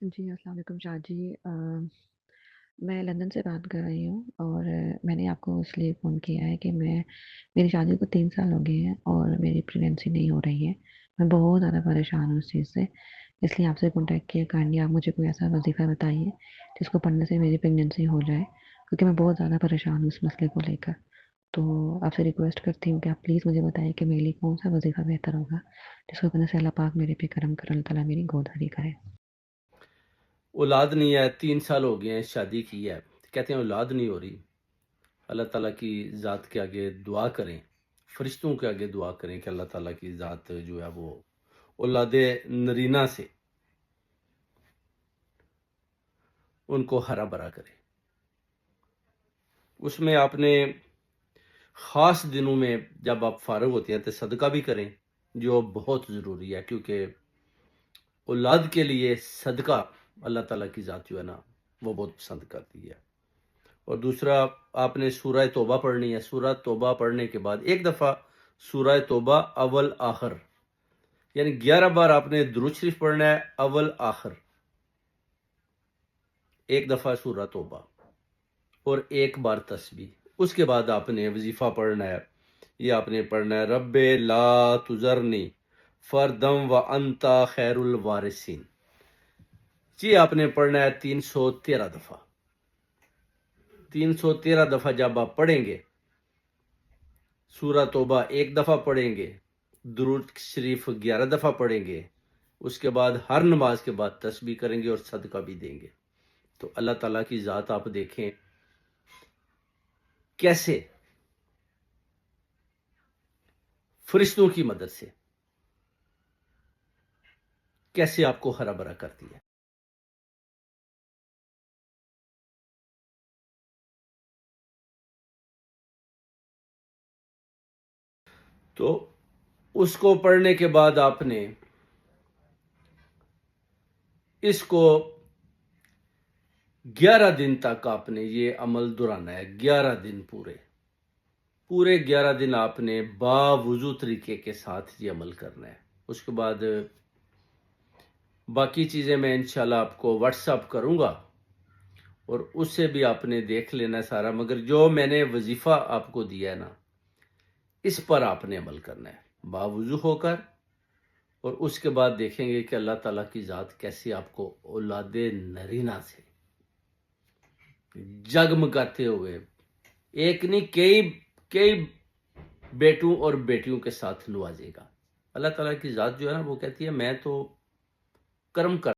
جی، السلام علیکم شاہ جی۔ میں لندن سے بات کر رہی ہوں اور میں نے آپ کو اس لیے فون کیا ہے کہ میری شادی کو 3 سال ہو گئے ہیں اور میری پریگنینسی نہیں ہو رہی ہے۔ میں بہت زیادہ پریشان ہوں اس چیز سے، اس لیے آپ سے کانٹیکٹ کیا۔ کائنڈلی آپ مجھے کوئی ایسا وظیفہ بتائیے جس کو پڑھنے سے میری پریگنینسی ہو جائے، کیونکہ میں بہت زیادہ پریشان ہوں اس مسئلے کو لے کر۔ تو آپ سے ریکویسٹ کرتی ہوں کہ آپ پلیز مجھے بتائیں کہ میرے لیے کون سا وظیفہ بہتر ہوگا جس کو کرنے سے اللہ پاک میرے پہ کرم کرے، اللہ تعالیٰ میری گود بھری کرے۔ اولاد نہیں ہے، 3 سال ہو گئے ہیں، شادی کی ہے، کہتے ہیں اولاد نہیں ہو رہی۔ اللہ تعالیٰ کی ذات کے آگے دعا کریں، فرشتوں کے آگے دعا کریں کہ اللہ تعالیٰ کی ذات جو ہے وہ اولاد نرینہ سے ان کو ہرا بھرا کرے۔ اس میں آپ نے خاص دنوں میں جب آپ فارغ ہوتے ہیں تو صدقہ بھی کریں، جو بہت ضروری ہے، کیونکہ اولاد کے لیے صدقہ اللہ تعالیٰ کی ذات جو ہے نا وہ بہت پسند کرتی ہے۔ اور دوسرا، آپ نے سورہ توبہ پڑھنی ہے۔ سورہ توبہ پڑھنے کے بعد ایک دفعہ سورہ توبہ اول آخر، یعنی 11 بار آپ نے درود شریف پڑھنا ہے، اول آخر ایک دفعہ سورہ توبہ اور 1 بار تسبیح۔ اس کے بعد آپ نے وظیفہ پڑھنا ہے، یہ آپ نے پڑھنا ہے رب لا تذرنی فردم و انتا خیر الوارثین۔ یہ آپ نے پڑھنا ہے 313 دفعہ۔ 313 دفعہ جب آپ پڑھیں گے، سورہ توبہ 1 دفعہ پڑھیں گے، درود شریف 11 دفعہ پڑھیں گے، اس کے بعد ہر نماز کے بعد تسبیح کریں گے اور صدقہ بھی دیں گے، تو اللہ تعالیٰ کی ذات آپ دیکھیں کیسے فرشتوں کی مدد سے کیسے آپ کو ہرا بھرا کرتی ہے۔ تو اس کو پڑھنے کے بعد آپ نے اس کو 11 دن تک آپ نے یہ عمل دہرانا ہے۔ 11 دن پورے 11 دن آپ نے باوضو طریقے کے ساتھ یہ عمل کرنا ہے۔ اس کے بعد باقی چیزیں میں انشاءاللہ آپ کو واٹس اپ کروں گا اور اس سے بھی آپ نے دیکھ لینا سارا، مگر جو میں نے وظیفہ آپ کو دیا ہے نا اس پر آپ نے عمل کرنا ہے باوضو ہو کر، اور اس کے بعد دیکھیں گے کہ اللہ تعالیٰ کی ذات کیسے آپ کو اولاد نرینہ سے جگمگاتے ہوئے ایک نہیں کئی بیٹوں اور بیٹیوں کے ساتھ نوازے گا۔ اللہ تعالیٰ کی ذات جو ہے نا وہ کہتی ہے میں تو کرم کر